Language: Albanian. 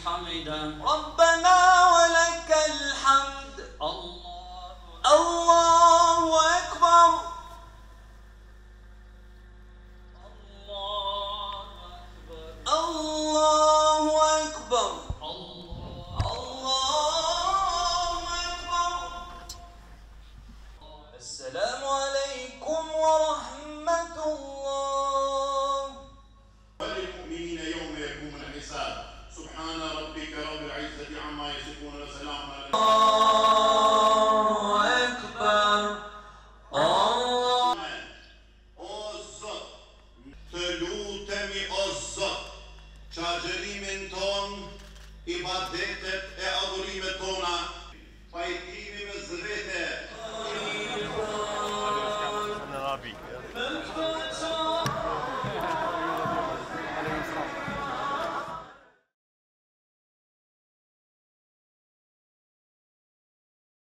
حمدا ربنا ولك الحمد الله أكبر الله أكبر الله أكبر. السلام عليكم ورحمة الله. وللمؤمنين يوم يقوم الحساب سبحان ربك رب العزة عما يصفون وسلام على الله أكبر الله. O Zot, të lutemi o Zot, që agjërimin ton, ibadetet e adhurimet tona, pajtimi me zvete